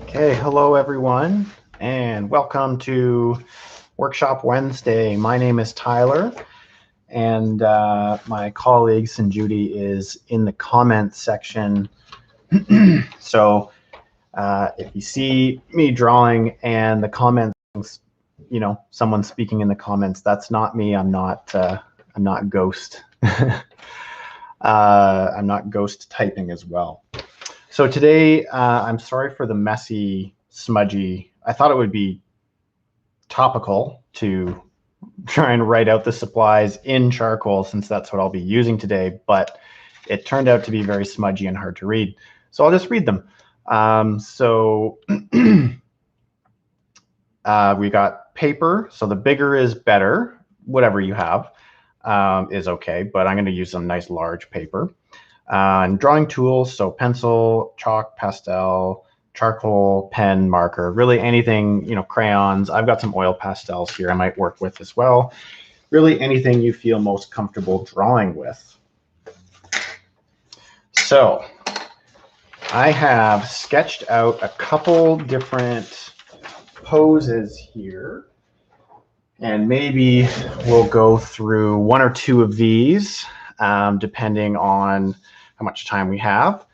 Okay, hello everyone, and welcome to Workshop Wednesday. My name is Tyler, and my colleague Sanjuti is in the comments section. So if you see me drawing and the comments, someone speaking in the comments, that's not me. I'm not ghost. I'm not ghost typing as well. So today, I'm sorry for the messy, smudgy. I thought it would be topical to try and write out the supplies in charcoal since that's what I'll be using today, but it turned out to be very smudgy and hard to read. So I'll just read them. We got paper, so the bigger is better. Whatever you have is okay, but I'm going to use some nice large paper. And drawing tools, so pencil, chalk, pastel, charcoal, pen, marker, really anything, crayons. I've got some oil pastels here I might work with as well. Really anything you feel most comfortable drawing with. So I have sketched out a couple different poses here, and maybe we'll go through one or two of these depending on how much time we have.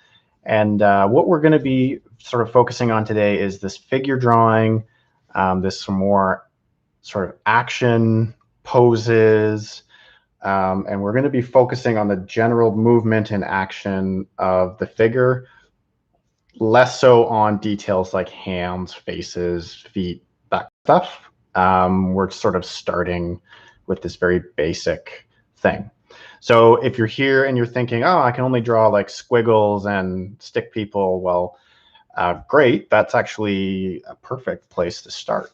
And what we're going to be sort of focusing on today is this figure drawing, this more sort of action poses, and we're going to be focusing on the general movement and action of the figure, less so on details like hands, faces, feet, that stuff. We're sort of starting with this very basic thing. So if you're here and you're thinking, oh, I can only draw like squiggles and stick people, well, great. That's actually a perfect place to start.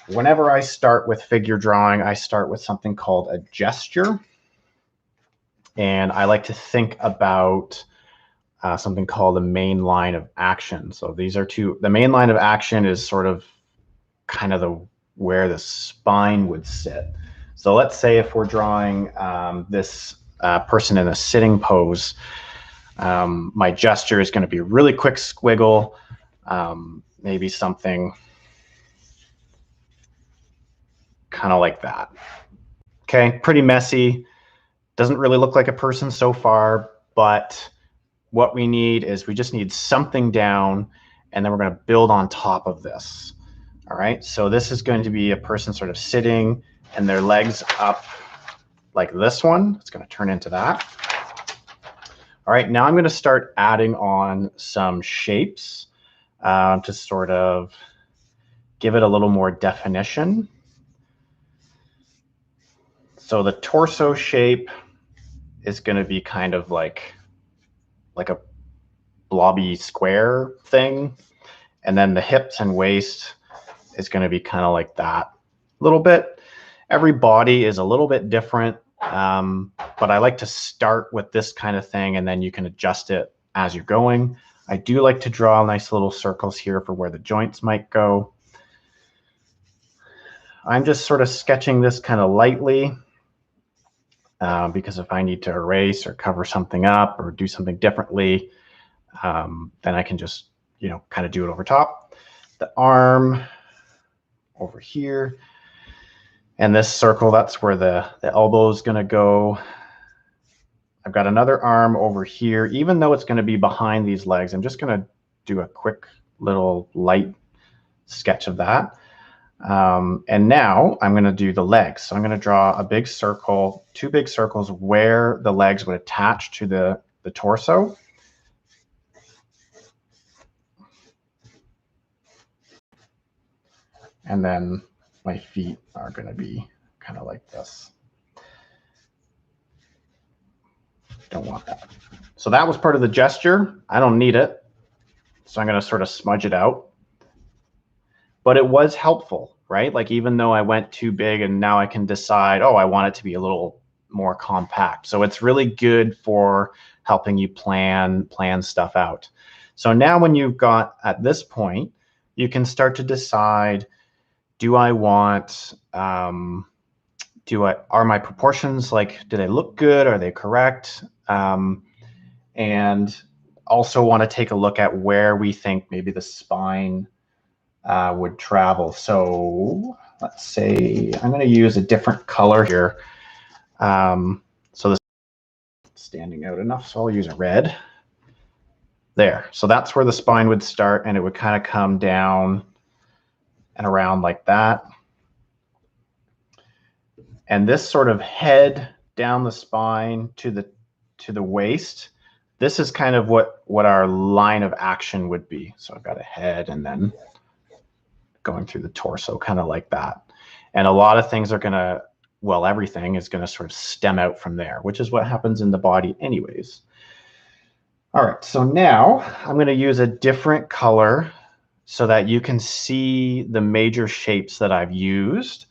Whenever I start with figure drawing, I start with something called a gesture. And I like to think about something called the main line of action. So these are the main line of action is sort of kind of where the spine would sit. So let's say if we're drawing this person in a sitting pose, my gesture is going to be a really quick squiggle, maybe something kind of like that. Okay, pretty messy. Doesn't really look like a person so far, but what we need is we just need something down, and then we're going to build on top of this. All right, so this is going to be a person sort of sitting and their legs up like this one. It's going to turn into that. All right, now I'm going to start adding on some shapes to sort of give it a little more definition. So the torso shape is going to be kind of like a blobby square thing. And then the hips and waist is going to be kind of like that a little bit. Every body is a little bit different, but I like to start with this kind of thing, and then you can adjust it as you're going. I do like to draw nice little circles here for where the joints might go. I'm just sort of sketching this kind of lightly because if I need to erase or cover something up or do something differently, then I can just, kind of do it over top. The arm over here. And this circle, that's where the elbow is going to go. I've got another arm over here. Even though it's going to be behind these legs, I'm just going to do a quick little light sketch of that. And now I'm going to do the legs. So I'm going to draw a big circle, two big circles where the legs would attach to the torso. And then my feet are going to be kind of like this. Don't want that. So that was part of the gesture. I don't need it. So I'm going to sort of smudge it out. But it was helpful, right? Like even though I went too big and now I can decide, oh, I want it to be a little more compact. So it's really good for helping you plan stuff out. So now when you've got at this point, you can start to decide, do I want, are my proportions, like, do they look good? Are they correct? And also want to take a look at where we think maybe the spine would travel. So let's say I'm going to use a different color here. So this is standing out enough, so I'll use a red. There. So that's where the spine would start, and it would kind of come down and around like that. And this sort of head down the spine to the waist, this is kind of what our line of action would be. So I've got a head and then going through the torso, kind of like that. And a lot of things are going to, well, everything is going to sort of stem out from there, which is what happens in the body anyways. All right, so now I'm going to use a different color so that you can see the major shapes that I've used.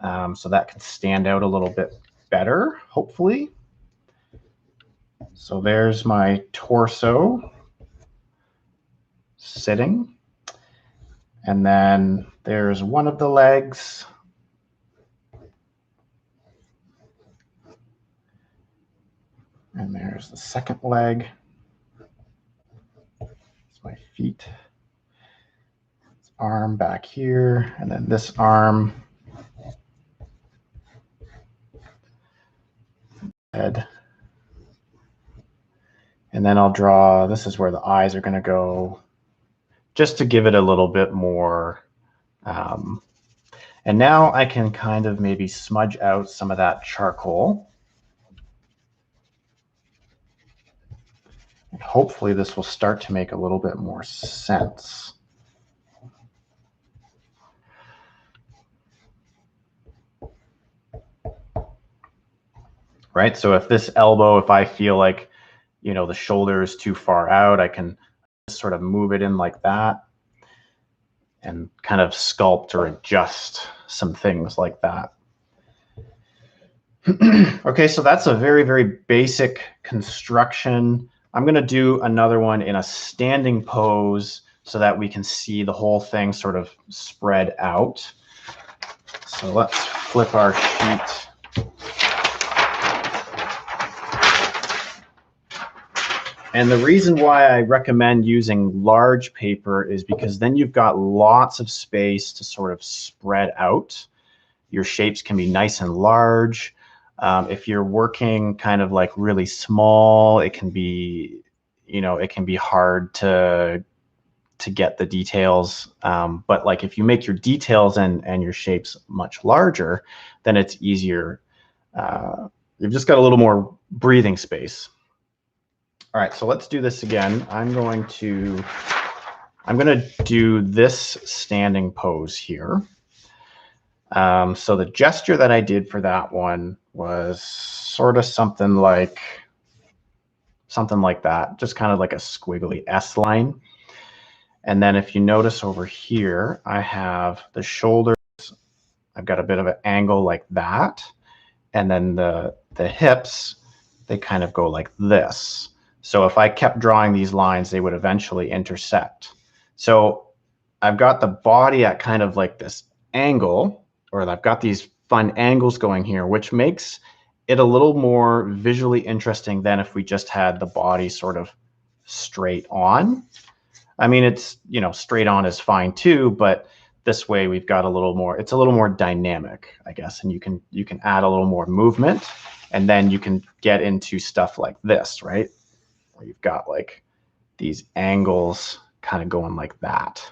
So that can stand out a little bit better, hopefully. So there's my torso sitting. And then there's one of the legs. And there's the second leg. It's my feet. This arm back here, and then this arm. Head. And then I'll draw, this is where the eyes are going to go, just to give it a little bit more. And now I can kind of maybe smudge out some of that charcoal. And hopefully this will start to make a little bit more sense. Right, so if this elbow, if I feel like, you know, the shoulder is too far out, I can sort of move it in like that and kind of sculpt or adjust some things like that. Okay, so that's a very, very basic construction. I'm going to do another one in a standing pose so that we can see the whole thing sort of spread out. So let's flip our sheet. And the reason why I recommend using large paper is because then you've got lots of space to sort of spread out. Your shapes can be nice and large. If you're working kind of like really small, it can be, you know, it can be hard to get the details. But like if you make your details and your shapes much larger, then it's easier. You've just got a little more breathing space. All right, so let's do this again. I'm going to do this standing pose here. So the gesture that I did for that one was sort of something like that, just kind of like a squiggly S line. And then if you notice over here, I have the shoulders. I've got a bit of an angle like that. And then the hips, they kind of go like this. So if I kept drawing these lines, they would eventually intersect. So I've got the body at kind of like this angle, or I've got these fun angles going here, which makes it a little more visually interesting than if we just had the body sort of straight on. I mean, it's, you know, straight on is fine too, but this way we've got a little more, it's a little more dynamic, I guess, and you can add a little more movement, and then you can get into stuff like this, right? Where you've got like these angles kind of going like that.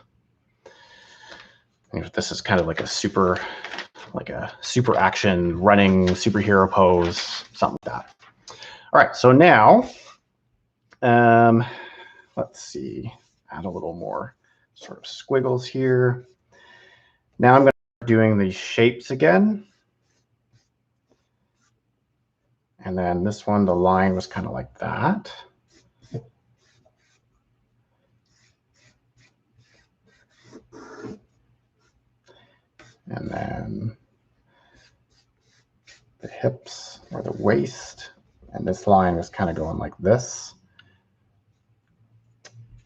And this is kind of like a super action running superhero pose, something like that. All right, so now, let's see, add a little more sort of squiggles here. Now I'm going to start doing these shapes again. And then this one, the line was kind of like that. And then the hips or the waist. And this line is kind of going like this.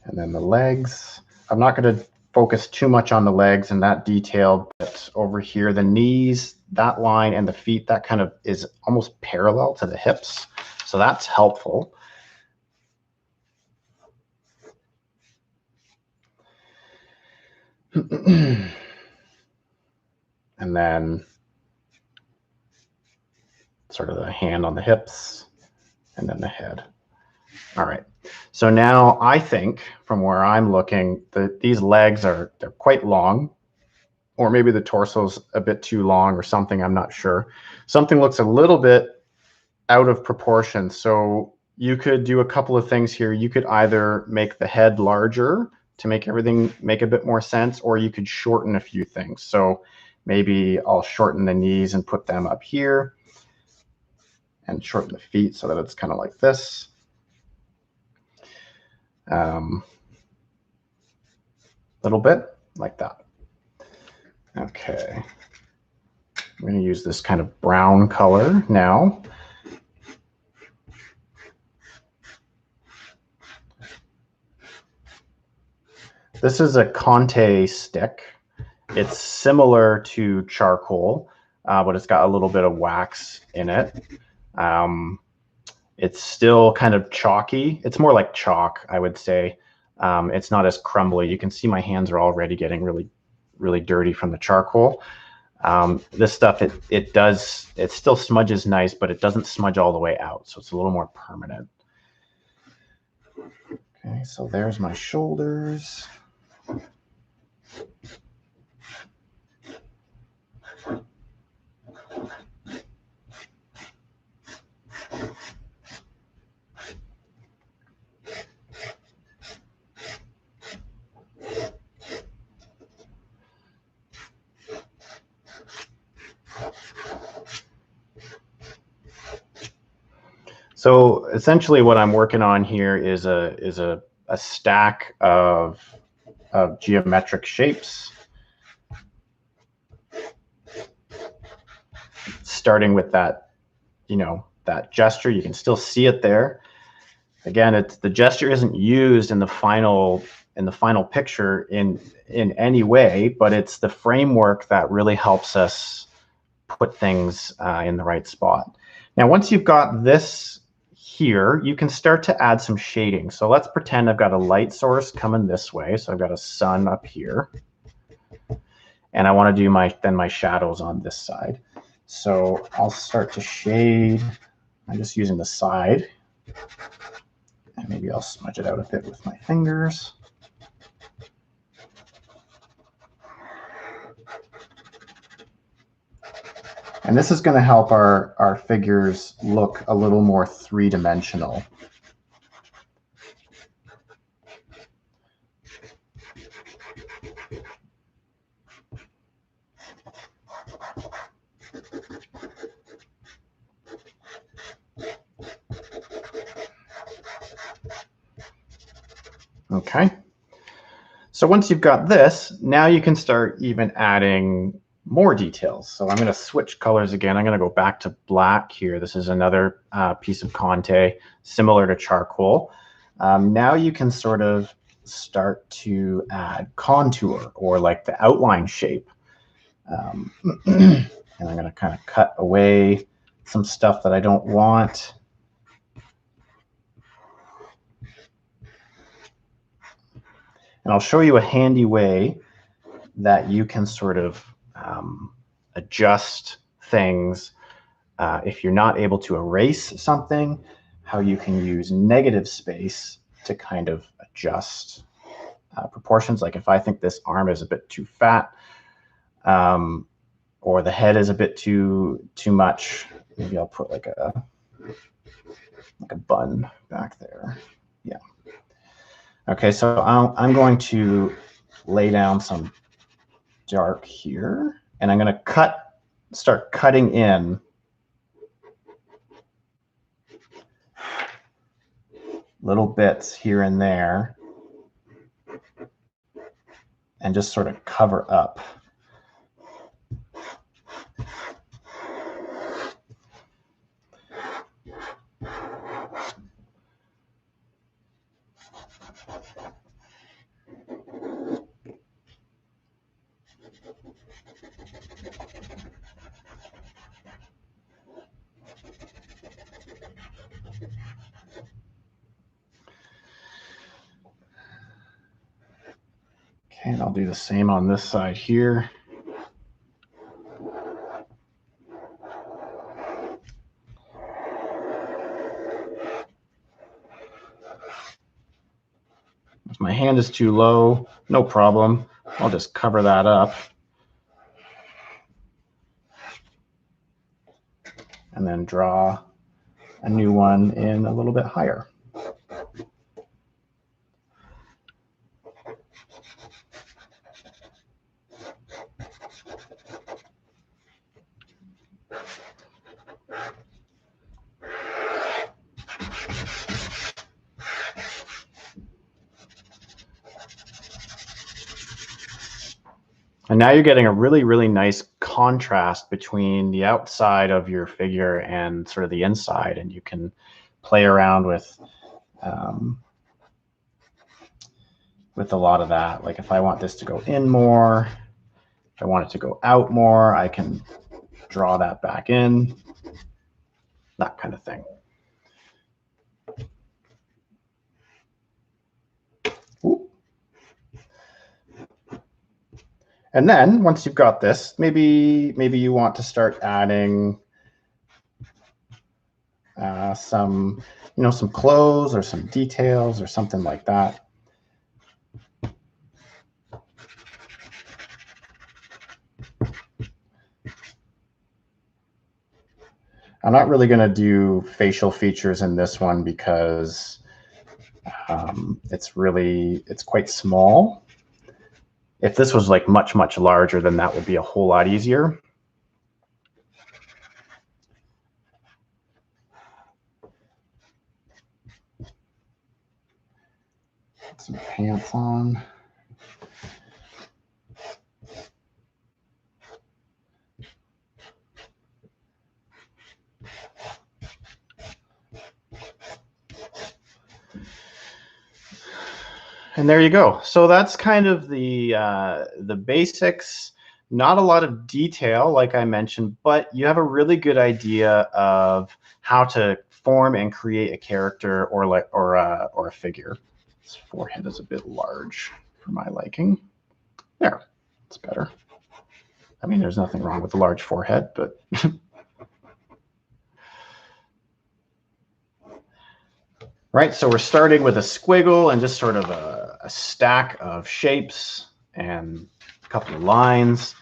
And then the legs. I'm not going to focus too much on the legs and that detail, but over here, the knees, that line, and the feet, that kind of is almost parallel to the hips. So that's helpful. And then sort of the hand on the hips, and then the head. All right. So now I think from where I'm looking, these legs they're quite long, or maybe the torso's a bit too long or something, I'm not sure. Something looks a little bit out of proportion. So you could do a couple of things here. You could either make the head larger to make everything make a bit more sense, or you could shorten a few things. So maybe I'll shorten the knees and put them up here, and shorten the feet so that it's kind of like this. Little bit like that. Okay. I'm going to use this kind of brown color now. This is a Conte stick. It's similar to charcoal, but it's got a little bit of wax in it. It's still kind of chalky. It's more like chalk, I would say. It's not as crumbly. You can see my hands are already getting really, really dirty from the charcoal. This stuff, it still smudges nice, but it doesn't smudge all the way out. So it's a little more permanent. Okay, so there's my shoulders. So essentially what I'm working on here is a stack of geometric shapes, starting with that, that gesture. You can still see it there. Again, the gesture isn't used in the final picture in any way, but it's the framework that really helps us put things in the right spot. Now, once you've got this here, you can start to add some shading. So let's pretend I've got a light source coming this way. So I've got a sun up here, and I want to do my shadows on this side. So I'll start to shade. I'm just using the side, and maybe I'll smudge it out a bit with my fingers. And this is going to help our figures look a little more three-dimensional. Okay. So once you've got this, now you can start even adding more details. So I'm going to switch colors again. I'm going to go back to black here. This is another piece of Conte, similar to charcoal. Now you can sort of start to add contour, or like the outline shape. And I'm going to kind of cut away some stuff that I don't want. And I'll show you a handy way that you can sort of adjust things if you're not able to erase something, how you can use negative space to kind of adjust proportions. Like if I think this arm is a bit too fat, or the head is a bit too much, maybe I'll put like a bun back there. Yeah. Okay, so I'm going to lay down some dark here, and I'm going to start cutting in little bits here and there, and just sort of cover up. And I'll do the same on this side here. If my hand is too low, no problem. I'll just cover that up. And then draw a new one in a little bit higher. And now you're getting a really, really nice contrast between the outside of your figure and sort of the inside, and you can play around with a lot of that. Like if I want this to go in more, if I want it to go out more, I can draw that back in, that kind of thing. Ooh. And then once you've got this, maybe you want to start adding some, some clothes or some details or something like that. I'm not really going to do facial features in this one because it's quite small. If this was like much, much larger, then that would be a whole lot easier. Put some pants on. And there you go. So that's kind of the basics. Not a lot of detail, like I mentioned, but you have a really good idea of how to form and create a character or a figure. This forehead is a bit large for my liking. There, it's better. I mean, there's nothing wrong with a large forehead, but right, so we're starting with a squiggle and just sort of a stack of shapes and a couple of lines,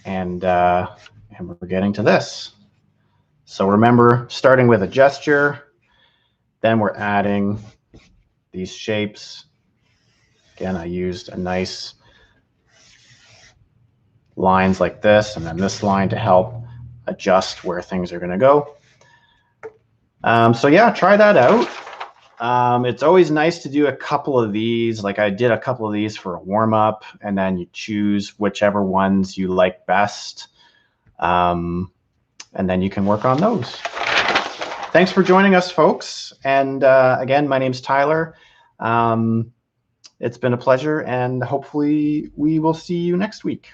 and we're getting to this. So remember, starting with a gesture, then we're adding these shapes. Again, I used a nice lines like this, and then this line to help adjust where things are going to go. So yeah, try that out. It's always nice to do a couple of these. Like I did a couple of these for a warm-up, and then you choose whichever ones you like best, and then you can work on those. Thanks for joining us, folks. And again, my name's Tyler. It's been a pleasure, and hopefully we will see you next week.